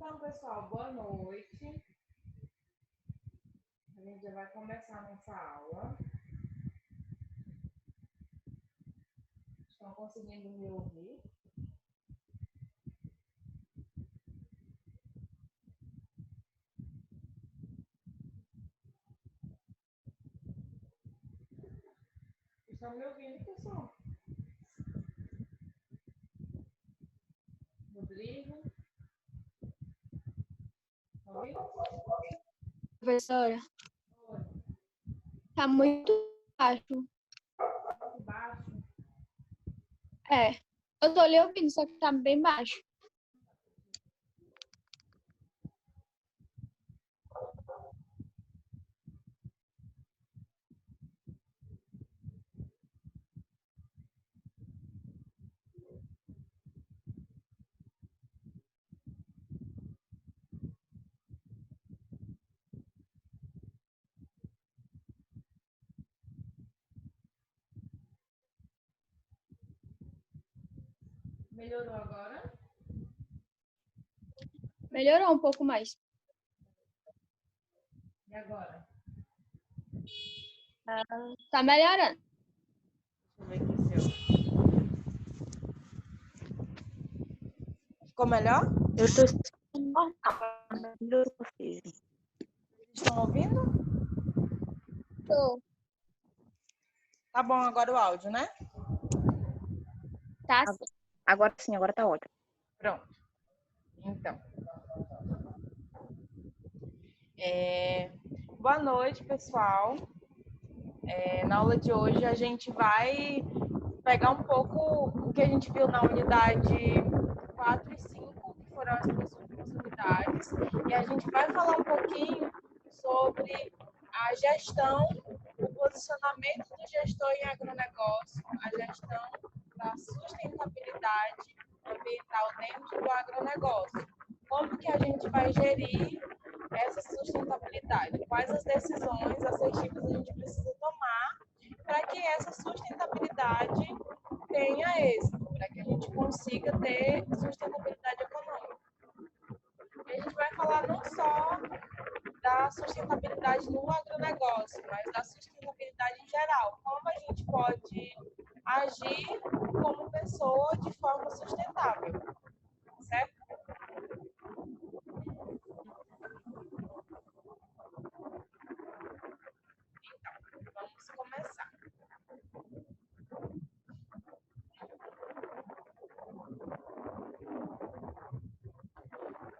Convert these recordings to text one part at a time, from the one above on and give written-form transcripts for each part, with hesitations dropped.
Então, pessoal, boa noite. A gente já vai começar a nossa aula. Estão conseguindo me ouvir? Estão me ouvindo, pessoal? Rodrigo? Oi? Professora, Oi. tá muito baixo. Muito baixo? É, eu tô lhe ouvindo, só que tá bem baixo. Melhorou agora? Melhorou um pouco mais. E agora? Tá melhorando. Deixa eu ver aqui seu. Ficou melhor? Eu tô normal. Vocês estão ouvindo? Tô. Tá bom agora o áudio, né? Tá. Agora sim, agora tá ótimo. Pronto. Então. Boa noite, pessoal. Na aula de hoje a gente vai pegar um pouco o que a gente viu na unidade 4 e 5, que foram as últimas unidades, e a gente vai falar um pouquinho sobre a gestão, o posicionamento do gestor em agronegócio, a gestão da sustentabilidade ambiental dentro do agronegócio. Como que a gente vai gerir essa sustentabilidade? Quais as decisões assertivas a gente precisa tomar para que essa sustentabilidade tenha êxito, para que a gente consiga ter sustentabilidade econômica. E a gente vai falar não só da sustentabilidade no agronegócio, mas da sustentabilidade em geral. Como a gente pode agir como pessoa de forma sustentável, certo? Então, vamos começar.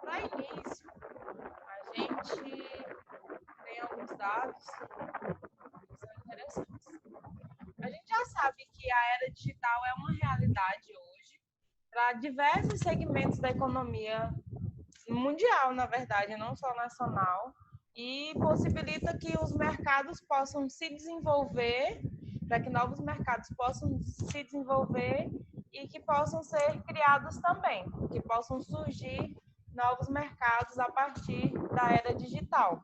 Para início, a gente tem alguns dados que são interessantes. A gente já sabe que a era digital é uma realidade hoje para diversos segmentos da economia mundial, na verdade, não só nacional, e possibilita que os mercados possam se desenvolver, para que novos mercados possam se desenvolver e que possam ser criados também, que possam surgir novos mercados a partir da era digital.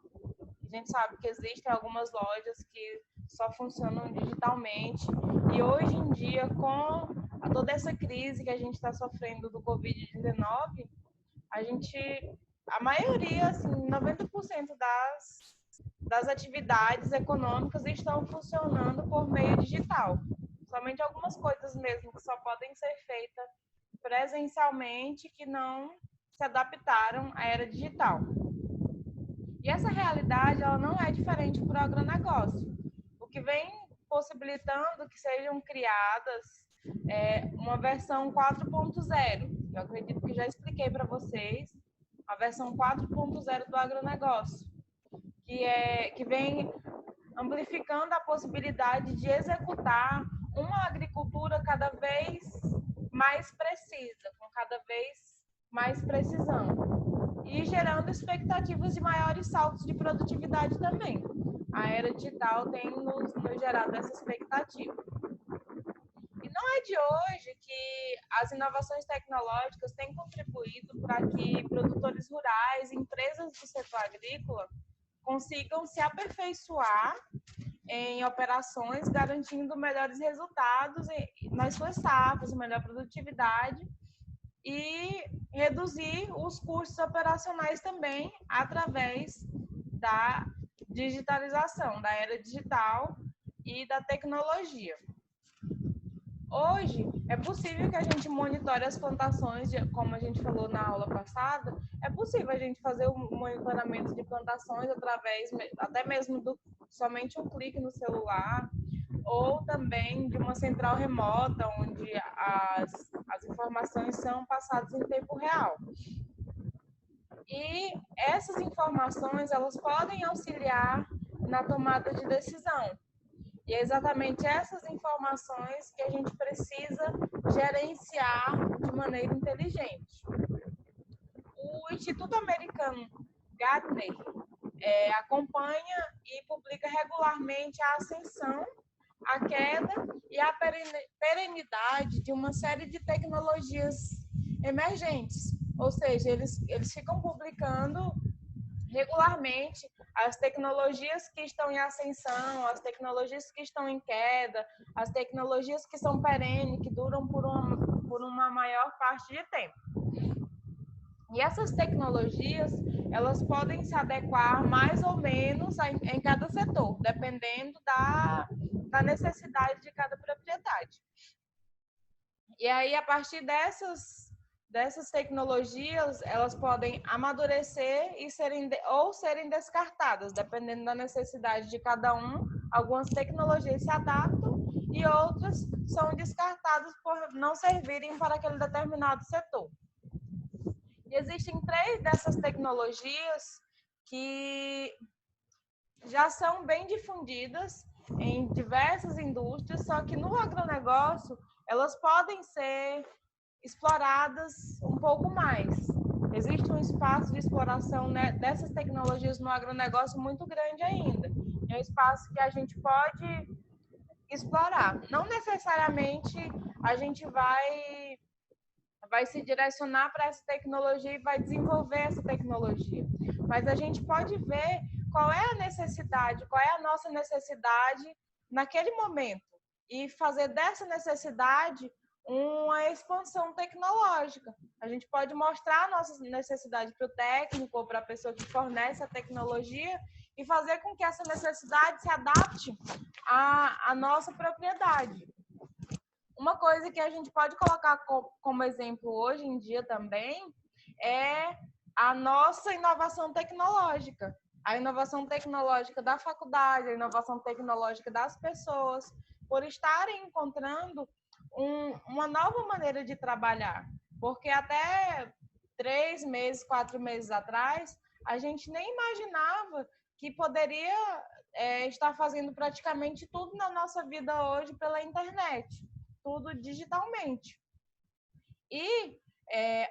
A gente sabe que existem algumas lojas que só funcionam digitalmente e hoje em dia, com toda essa crise que a gente está sofrendo do Covid-19, a maioria, assim, 90% das atividades econômicas estão funcionando por meio digital. Somente algumas coisas mesmo que só podem ser feitas presencialmente que não se adaptaram à era digital. E essa realidade ela não é diferente para o agronegócio. O que vem possibilitando que sejam criadas uma versão 4.0. Eu acredito que já expliquei para vocês a versão 4.0 do agronegócio, que vem amplificando a possibilidade de executar uma agricultura cada vez mais precisa, com cada vez mais precisão, e gerando expectativas de maiores saltos de produtividade também. A era digital tem nos gerado essa expectativa. E não é de hoje que as inovações tecnológicas têm contribuído para que produtores rurais, empresas do setor agrícola, consigam se aperfeiçoar em operações, garantindo melhores resultados nas suas safras, melhor produtividade e reduzir os custos operacionais também através da digitalização, da era digital e da tecnologia. Hoje, é possível que a gente monitore as plantações, como a gente falou na aula passada, é possível a gente fazer o monitoramento de plantações através, até mesmo somente um clique no celular, ou também de uma central remota, onde as informações são passadas em tempo real. E essas informações, elas podem auxiliar na tomada de decisão. E é exatamente essas informações que a gente precisa gerenciar de maneira inteligente. O Instituto Americano Gartner acompanha e publica regularmente a ascensão, a queda e a perenidade de uma série de tecnologias emergentes. Ou seja, eles ficam publicando regularmente as tecnologias que estão em ascensão, as tecnologias que estão em queda, as tecnologias que são perenes, que duram por uma maior parte de tempo. E essas tecnologias, elas podem se adequar mais ou menos em cada setor, dependendo da necessidade de cada propriedade. E aí, a partir dessas tecnologias, elas podem amadurecer e serem descartadas, dependendo da necessidade de cada um. Algumas tecnologias se adaptam e outras são descartadas por não servirem para aquele determinado setor. E existem 3 dessas tecnologias que já são bem difundidas em diversas indústrias, só que no agronegócio elas podem ser exploradas um pouco mais. Existe um espaço de exploração, né, dessas tecnologias no agronegócio muito grande ainda. É um espaço que a gente pode explorar. Não necessariamente a gente vai se direcionar para essa tecnologia e vai desenvolver essa tecnologia. Mas a gente pode ver qual é a necessidade, qual é a nossa necessidade naquele momento e fazer dessa necessidade uma expansão tecnológica. A gente pode mostrar a nossa necessidade para o técnico ou para a pessoa que fornece a tecnologia e fazer com que essa necessidade se adapte à nossa propriedade. Uma coisa que a gente pode colocar como exemplo hoje em dia também é a nossa inovação tecnológica. A inovação tecnológica da faculdade, a inovação tecnológica das pessoas, por estarem encontrando uma nova maneira de trabalhar. Porque até 3 meses, 4 meses atrás, a gente nem imaginava que poderia estar fazendo praticamente tudo na nossa vida hoje pela internet. Tudo digitalmente. E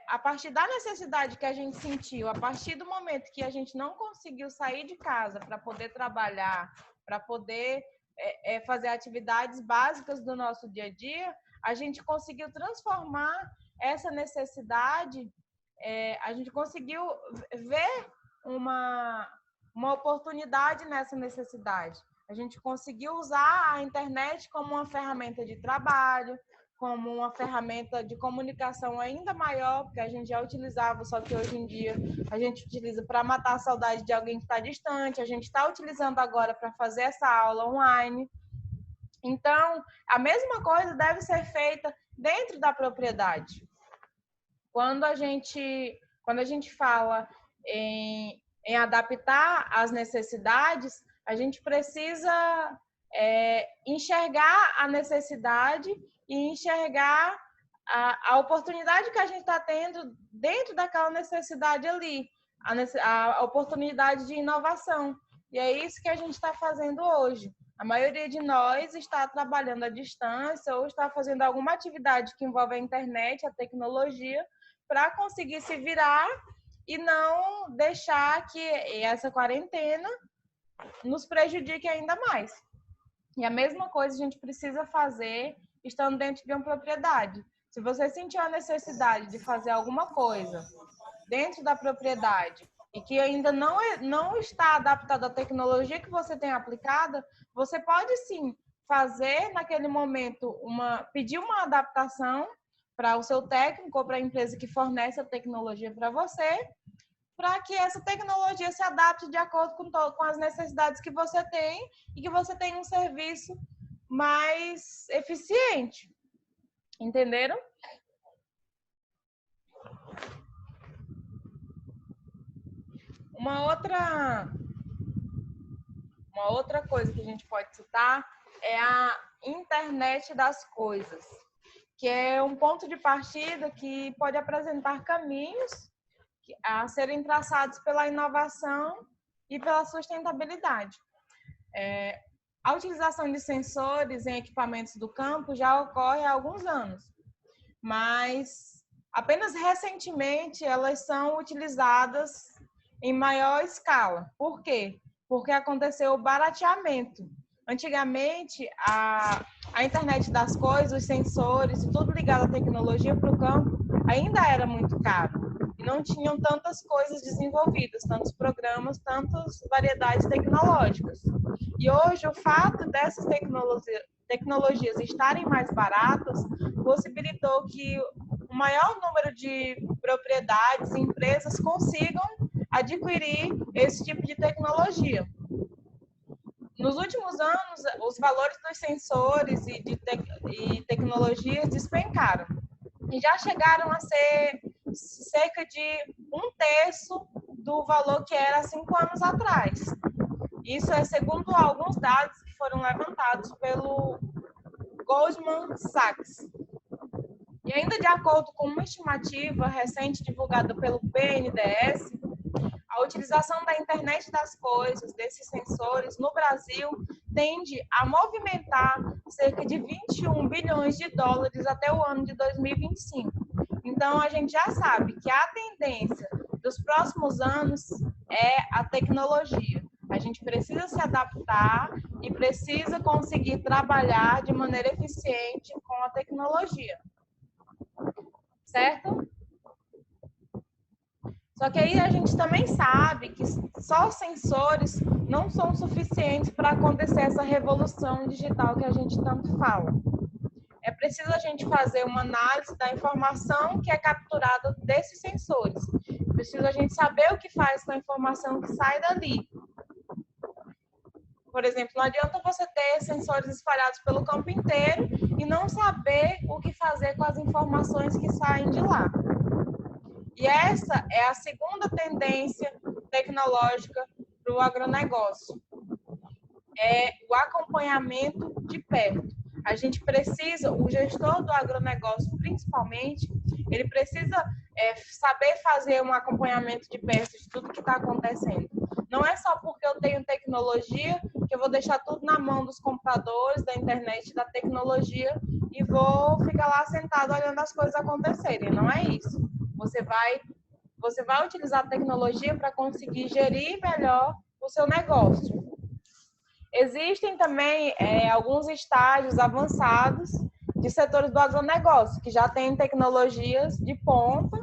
a partir da necessidade que a gente sentiu, a partir do momento que a gente não conseguiu sair de casa para poder trabalhar, para poder fazer atividades básicas do nosso dia a dia, a gente conseguiu transformar essa necessidade, a gente conseguiu ver uma oportunidade nessa necessidade. A gente conseguiu usar a internet como uma ferramenta de trabalho, como uma ferramenta de comunicação ainda maior, porque a gente já utilizava, só que hoje em dia a gente utiliza para matar a saudade de alguém que está distante, a gente está utilizando agora para fazer essa aula online. Então, a mesma coisa deve ser feita dentro da propriedade. Quando a gente fala em adaptar as necessidades, a gente precisa enxergar a necessidade e enxergar a oportunidade que a gente está tendo dentro daquela necessidade ali, a oportunidade de inovação. E é isso que a gente está fazendo hoje. A maioria de nós está trabalhando à distância ou está fazendo alguma atividade que envolve a internet, a tecnologia, para conseguir se virar e não deixar que essa quarentena nos prejudique ainda mais. E a mesma coisa a gente precisa fazer estando dentro de uma propriedade. Se você sentiu a necessidade de fazer alguma coisa dentro da propriedade e que ainda não está adaptado à tecnologia que você tem aplicada, você pode sim fazer naquele momento pedir uma adaptação para o seu técnico ou para a empresa que fornece a tecnologia para você, para que essa tecnologia se adapte de acordo com as necessidades que você tem e que você tenha um serviço mais eficiente. Entenderam? Uma outra coisa que a gente pode citar é a internet das coisas, que é um ponto de partida que pode apresentar caminhos a serem traçados pela inovação e pela sustentabilidade. A utilização de sensores em equipamentos do campo já ocorre há alguns anos, mas apenas recentemente elas são utilizadas em maior escala. Por quê? Porque aconteceu o barateamento. Antigamente, a internet das coisas, os sensores e tudo ligado à tecnologia para o campo ainda era muito caro. E não tinham tantas coisas desenvolvidas, tantos programas, tantas variedades tecnológicas. E hoje, o fato dessas tecnologias estarem mais baratas possibilitou que o maior número de propriedades e empresas consigam adquirir esse tipo de tecnologia. Nos últimos anos, os valores dos sensores e tecnologias despencaram e já chegaram a ser cerca de 1/3 do valor que era há 5 anos atrás. Isso é segundo alguns dados que foram levantados pelo Goldman Sachs. E ainda de acordo com uma estimativa recente divulgada pelo BNDES, a utilização da internet das coisas, desses sensores, no Brasil, tende a movimentar cerca de 21 bilhões de dólares até o ano de 2025. Então, a gente já sabe que a tendência dos próximos anos é a tecnologia. A gente precisa se adaptar e precisa conseguir trabalhar de maneira eficiente com a tecnologia. Certo? Só que aí a gente também sabe que só sensores não são suficientes para acontecer essa revolução digital que a gente tanto fala. É preciso a gente fazer uma análise da informação que é capturada desses sensores. É preciso a gente saber o que faz com a informação que sai dali. Por exemplo, não adianta você ter sensores espalhados pelo campo inteiro e não saber o que fazer com as informações que saem de lá. E essa é a segunda tendência tecnológica para o agronegócio. É o acompanhamento de perto. A gente precisa, o gestor do agronegócio principalmente, ele precisa saber fazer um acompanhamento de perto de tudo que está acontecendo. Não é só porque eu tenho tecnologia que eu vou deixar tudo na mão dos computadores, da internet, da tecnologia e vou ficar lá sentado olhando as coisas acontecerem. Não é isso. Você vai utilizar a tecnologia para conseguir gerir melhor o seu negócio. Existem também alguns estágios avançados de setores do agronegócio, que já têm tecnologias de ponta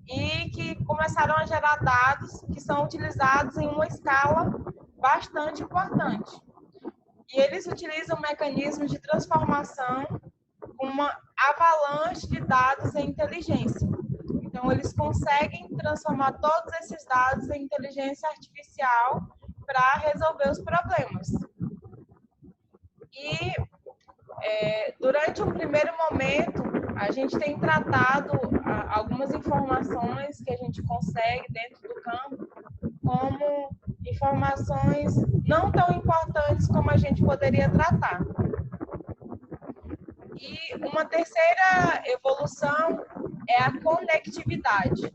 e que começaram a gerar dados que são utilizados em uma escala bastante importante. E eles utilizam mecanismos de transformação com uma avalanche de dados em inteligência. Então, eles conseguem transformar todos esses dados em inteligência artificial para resolver os problemas. E, durante um primeiro momento, a gente tem tratado algumas informações que a gente consegue dentro do campo como informações não tão importantes como a gente poderia tratar. E uma terceira evolução é a conectividade.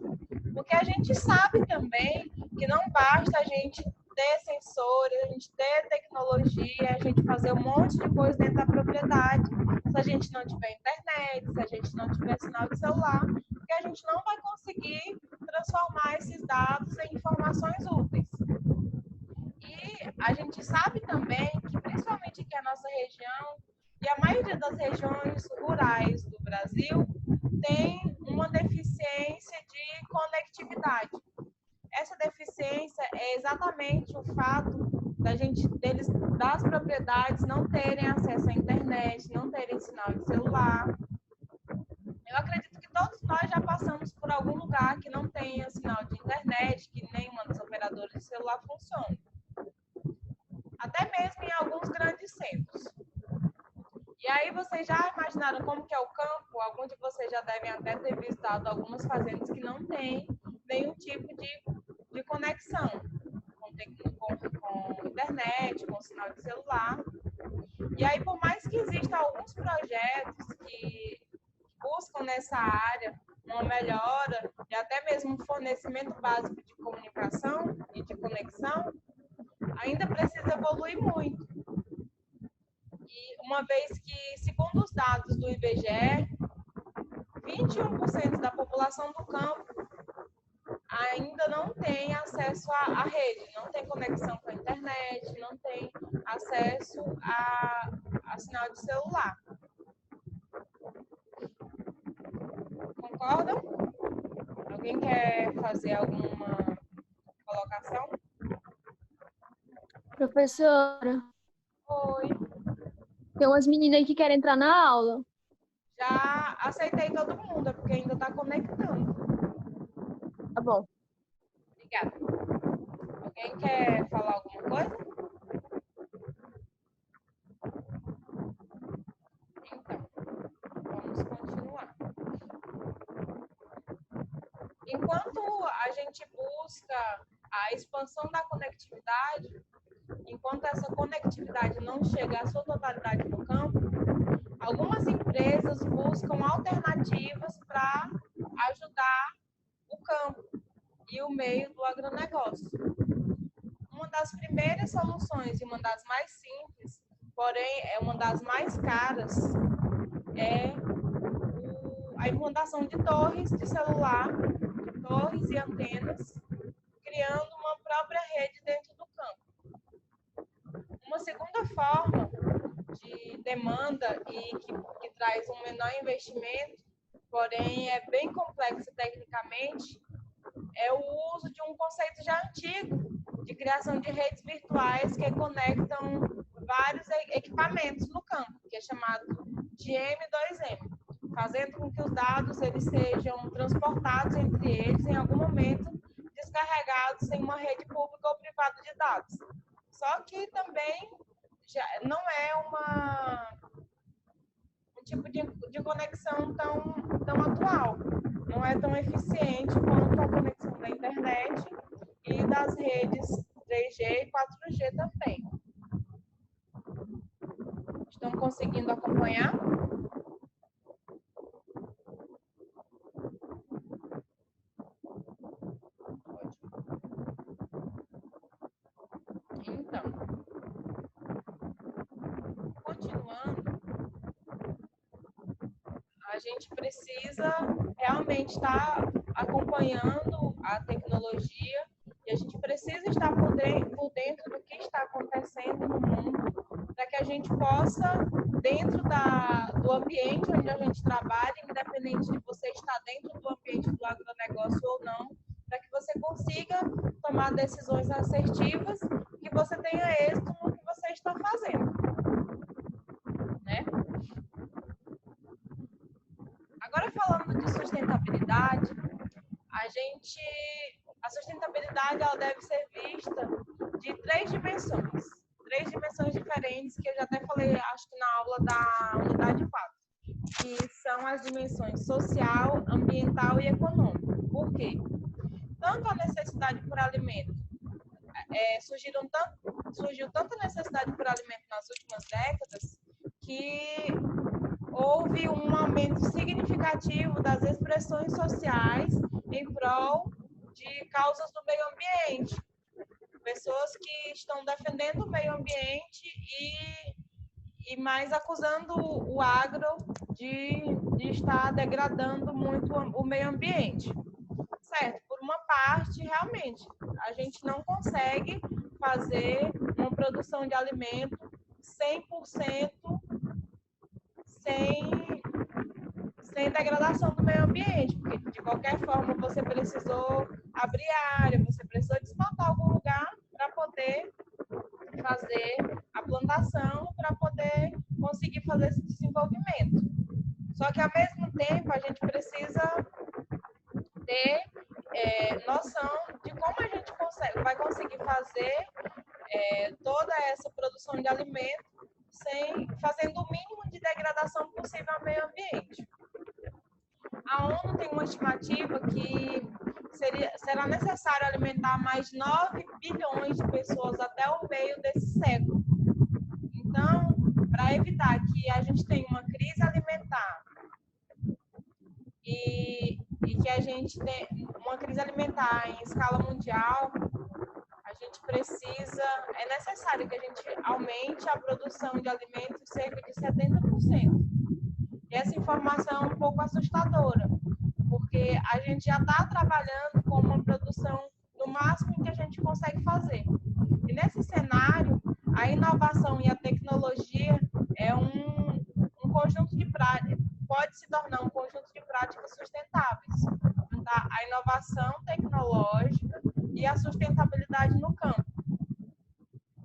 Porque a gente sabe também que não basta a gente ter sensores, a gente ter tecnologia, a gente fazer um monte de coisa dentro da propriedade, se a gente não tiver internet, se a gente não tiver sinal de celular, porque a gente não vai conseguir transformar esses dados em informações úteis. E a gente sabe também que, principalmente aqui na nossa região, e a maioria das regiões rurais do Brasil tem uma deficiência de conectividade. Essa deficiência é exatamente o fato das propriedades não terem acesso à internet, não terem sinal de celular. Eu acredito que todos nós já passamos por algum lugar que não tenha sinal de internet, que nenhuma das operadoras de celular funcione. Até mesmo em alguns grandes centros. E aí vocês já imaginaram como que é o campo? Alguns de vocês já devem até ter visitado algumas fazendas que não têm nenhum tipo de conexão com internet, com sinal de celular. E aí, por mais que existam alguns projetos que buscam nessa área uma melhora e até mesmo um fornecimento básico de comunicação e de conexão, ainda precisa evoluir muito. E uma vez que, segundo os dados do IBGE, 21% da população do campo ainda não tem acesso à rede, não tem conexão com a internet, não tem acesso a sinal de celular. Concordam? Alguém quer fazer alguma colocação? Professora, Oi. tem umas meninas aí que querem entrar na aula. Já aceitei todo mundo, é porque ainda está conectando. Tá bom. Obrigada. Alguém quer falar alguma coisa? Então, vamos continuar. Enquanto a gente busca a expansão da conectividade, enquanto essa conectividade não chega à sua totalidade no campo, algumas empresas buscam alternativas para ajudar o campo e o meio do agronegócio. Uma das primeiras soluções e uma das mais simples, porém é uma das mais caras, é a implantação de torres de celular, de torres e antenas, criando uma própria rede dentro do campo. Uma segunda forma de demanda e que traz um menor investimento, porém é bem complexo tecnicamente, é o uso de um conceito já antigo de criação de redes virtuais que conectam vários equipamentos no campo, que é chamado de M2M, fazendo com que os dados eles sejam transportados entre eles em algum momento, descarregados em uma rede pública ou privada de dados. Só que também já não é um tipo de conexão tão atual, não é tão eficiente quanto a conexão da internet e das redes 3G e 4G também. Estão conseguindo acompanhar? Então, continuando, a gente precisa realmente estar acompanhando a tecnologia e a gente precisa estar por dentro do que está acontecendo no mundo para que a gente possa, dentro do ambiente onde a gente trabalha, independente de você estar dentro do ambiente do agronegócio ou não, para que você consiga tomar decisões assertivas e que você tenha êxito no que você está fazendo, né? Agora, falando de sustentabilidade, a sustentabilidade ela deve ser vista de três dimensões diferentes, que eu já até falei, acho que na aula da unidade 4, que são as dimensões social, ambiental e econômica. Por quê? Tanto a necessidade por alimento, surgiu tanta necessidade por alimento nas últimas décadas, que houve um aumento significativo das expressões sociais em prol de causas do meio ambiente. Pessoas que estão defendendo o meio ambiente e mais acusando o agro de estar degradando muito o meio ambiente. Certo, por uma parte, realmente, a gente não consegue fazer uma produção de alimento 100% sem degradação do meio ambiente, porque de qualquer forma você precisou abrir área, você precisou desmatar algum lugar para poder fazer a plantação, para poder conseguir fazer esse desenvolvimento. Só que ao mesmo tempo a gente fazer toda essa produção de alimento fazendo o mínimo de degradação possível ao meio ambiente. A ONU tem uma estimativa que será necessário alimentar mais de 9 bilhões de pessoas até o meio desse século. Então, para evitar que a gente tenha uma crise alimentar e que a gente tenha uma crise alimentar em escala mundial, é necessário que a gente aumente a produção de alimentos em cerca de 70%. E essa informação é um pouco assustadora, porque a gente já está trabalhando com uma produção no máximo que a gente consegue fazer. E nesse cenário, a inovação e a tecnologia é um conjunto de práticas, pode se tornar um conjunto de práticas sustentáveis. Tá? A inovação tecnológica e a sustentabilidade no campo.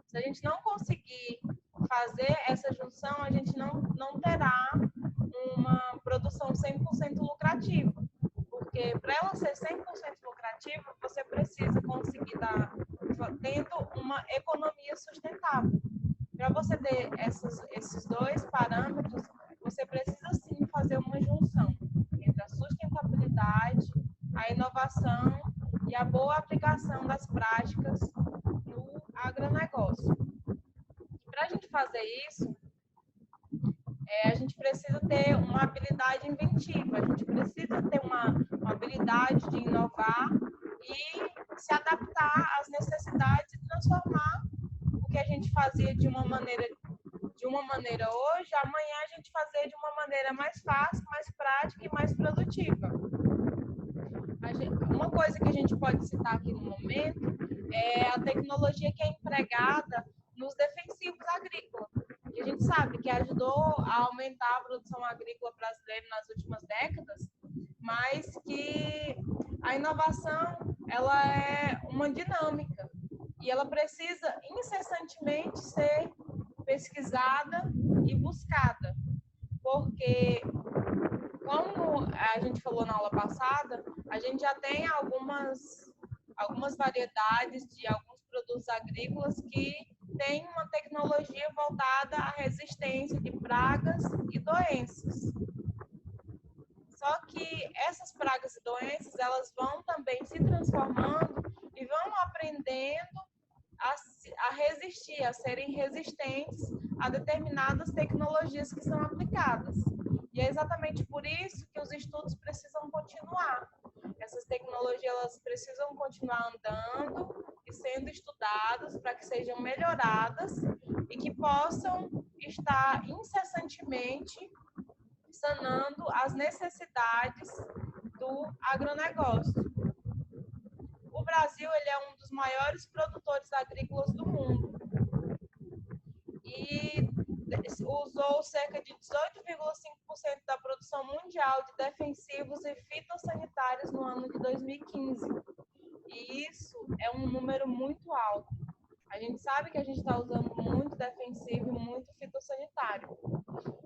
Se a gente não conseguir fazer essa junção, a gente não terá uma produção 100% lucrativa. Porque para ela ser 100% lucrativa, você precisa conseguir estar tendo uma economia sustentável. Para você ter esses dois parâmetros, você precisa sim fazer uma junção entre a sustentabilidade, a inovação e a boa aplicação das práticas no agronegócio. Para a gente fazer isso, a gente precisa ter uma habilidade inventiva, a gente precisa ter uma habilidade de inovar e se adaptar às necessidades e transformar o que a gente fazia de uma maneira hoje, amanhã a gente fazer de uma maneira mais fácil, mais prática e mais produtiva. Uma coisa que a gente pode citar aqui no momento é a tecnologia que é empregada nos defensivos agrícolas. E a gente sabe que ajudou a aumentar a produção agrícola brasileira nas últimas décadas, mas que a inovação ela é uma dinâmica e ela precisa incessantemente ser pesquisada e buscada, porque como a gente falou na aula passada, a gente já tem algumas variedades de alguns produtos agrícolas que têm uma tecnologia voltada à resistência de pragas e doenças. Só que essas pragas e doenças, elas vão também se transformando e vão aprendendo a resistir, a serem resistentes a determinadas tecnologias que são aplicadas. E é exatamente por isso que os estudos precisam continuar. Essas tecnologias elas precisam continuar andando e sendo estudadas para que sejam melhoradas e que possam estar incessantemente sanando as necessidades do agronegócio. O Brasil ele é um dos maiores produtores agrícolas do mundo e usou cerca de 18,5% da produção mundial de defensivos e fitossanitários no ano de 2015. E isso é um número muito alto. A gente sabe que a gente está usando muito defensivo e muito fitossanitário.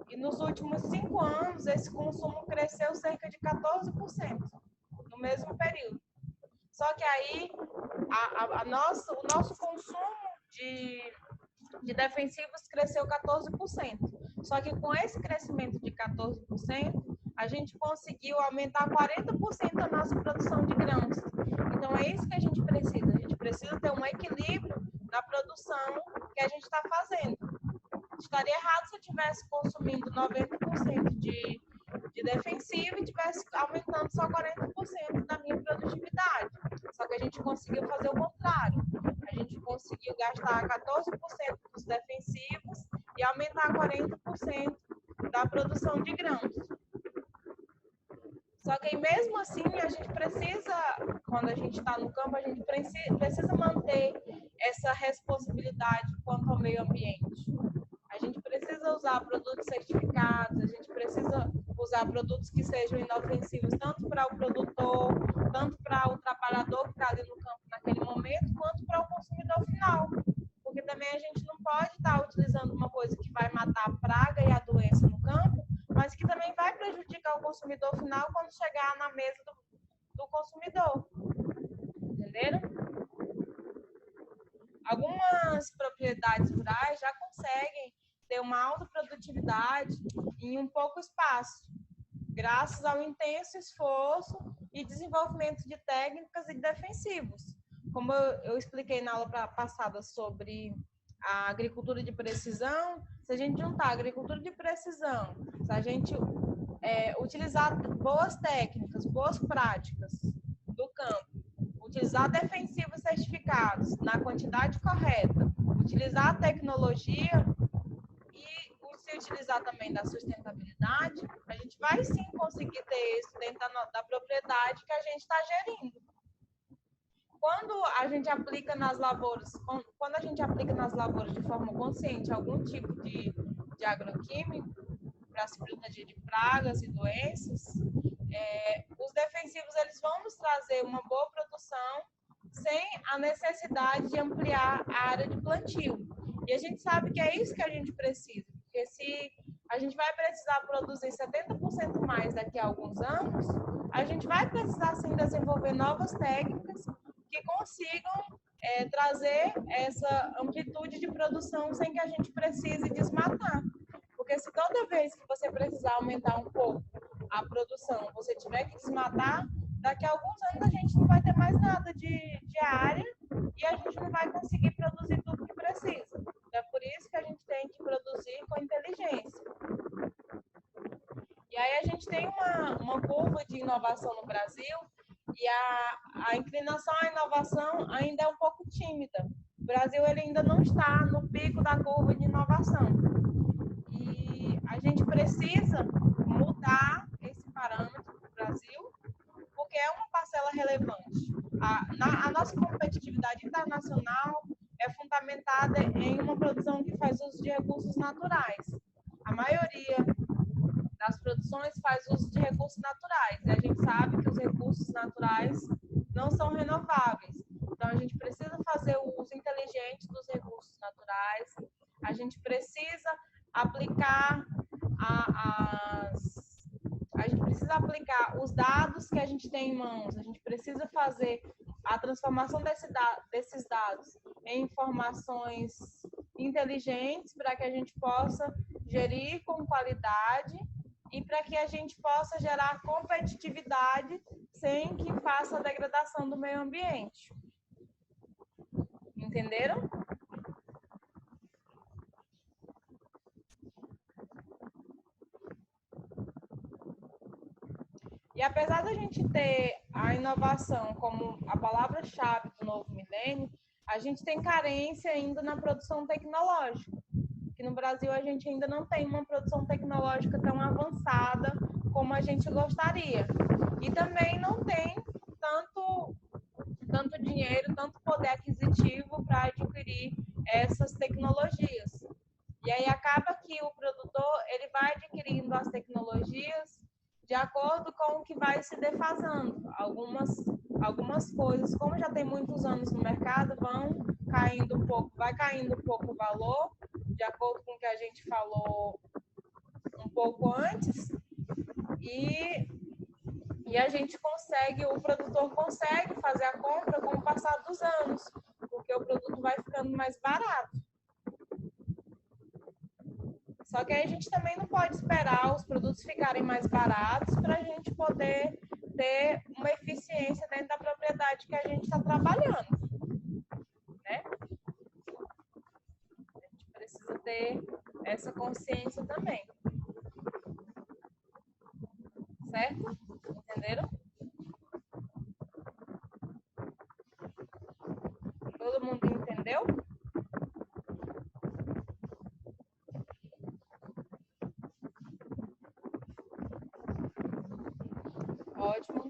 E nos últimos 5 anos, esse consumo cresceu cerca de 14% no mesmo período. Só que aí, o nosso consumo de defensivos cresceu 14%. Só que com esse crescimento de 14%, a gente conseguiu aumentar 40% a nossa produção de grãos. Então, é isso que a gente precisa. A gente precisa ter um equilíbrio na produção que a gente está fazendo. Estaria errado se eu estivesse consumindo 90% de defensivo e estivesse aumentando só 40% da minha produtividade. Só que a gente conseguiu fazer o contrário. A gente conseguiu gastar 14% dos defensivos e aumentar 40% da produção de grãos. Só que mesmo assim, a gente precisa, quando a gente está no campo, a gente precisa manter essa responsabilidade quanto ao meio ambiente. A gente precisa usar produtos certificados, a gente precisa usar produtos que sejam inofensivos tanto para o produtor, tanto para o trabalhador que está ali no campo naquele momento, quanto para o consumidor final. Porque também a gente não pode estar utilizando uma coisa que vai matar a praga e a doença no campo, mas que também vai prejudicar o consumidor final quando chegar na mesa do consumidor. Entenderam? Algumas propriedades rurais já conseguem ter uma alta produtividade em um pouco espaço, graças ao intenso esforço e desenvolvimento de técnicas e defensivos. Como eu expliquei na aula passada sobre a agricultura de precisão, se a gente juntar a agricultura de precisão, se a gente utilizar boas técnicas, boas práticas do campo, utilizar defensivos certificados na quantidade correta, utilizar a tecnologia e se utilizar também da sustentabilidade, a gente vai sim conseguir ter isso dentro da propriedade que a gente está gerindo. Quando a gente aplica nas lavouras, de forma consciente algum tipo de agroquímico para se proteger de pragas e doenças, os defensivos eles vão nos trazer uma boa produção sem a necessidade de ampliar a área de plantio. E a gente sabe que é isso que a gente precisa, porque se a gente vai precisar produzir 70% mais daqui a alguns anos, a gente vai precisar sim desenvolver novas técnicas que consigam trazer essa amplitude de produção sem que a gente precise desmatar. Porque se toda vez que você precisar aumentar um pouco a produção, você tiver que desmatar, daqui a alguns anos a gente não vai ter mais nada de área e a gente não vai conseguir produzir tudo que precisa. Então, é por isso que a gente tem que produzir com inteligência. E aí a gente tem uma curva de inovação no Brasil e a inclinação à inovação ainda é um pouco tímida. O Brasil ele ainda não está no pico da curva de inovação. E a gente precisa mudar esse parâmetro para o Brasil, porque é uma parcela relevante. A nossa competitividade internacional é fundamentada em uma produção que faz uso de recursos naturais. A maioria das produções faz uso de recursos naturais, e a gente sabe que os recursos naturais não são renováveis. Então, a gente precisa fazer o uso inteligente dos recursos naturais, a gente precisa aplicar os dados que a gente tem em mãos, a gente precisa fazer a transformação desses dados em informações inteligentes para que a gente possa gerir com qualidade e para que a gente possa gerar competitividade sem que faça a degradação do meio ambiente. Entenderam? E apesar da gente ter a inovação como a palavra-chave do novo milênio, a gente tem carência ainda na produção tecnológica. Que no Brasil a gente ainda não tem uma produção tecnológica tão avançada como a gente gostaria. E também não tem tanto dinheiro, tanto poder aquisitivo para adquirir essas tecnologias. E aí acaba que o produtor ele vai adquirindo as tecnologias de acordo com o que vai se defasando. Algumas coisas, como já tem muitos anos no mercado, vai caindo um pouco o valor, de acordo com o que a gente falou um pouco antes, e o produtor consegue fazer a compra com o passar dos anos, porque o produto vai ficando mais barato. Só que aí a gente também não pode esperar os produtos ficarem mais baratos para a gente poder ter uma eficiência dentro da propriedade que a gente está trabalhando, né? A gente precisa ter essa consciência também. Certo? Entenderam? Todo mundo entendeu? Ótimo.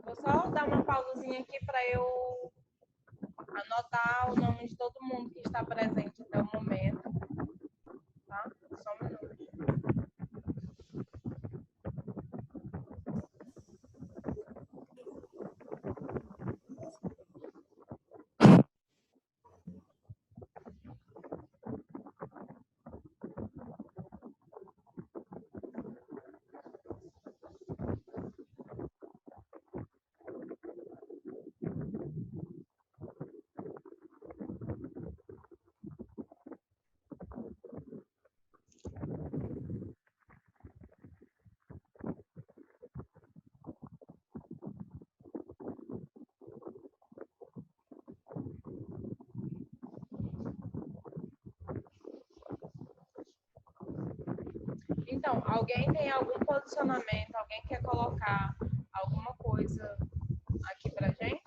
Vou só dar uma pausazinha aqui para eu anotar o nome de todo mundo que está presente até o momento. Tá? Só um minuto. Então, alguém tem algum posicionamento, alguém quer colocar alguma coisa aqui pra gente?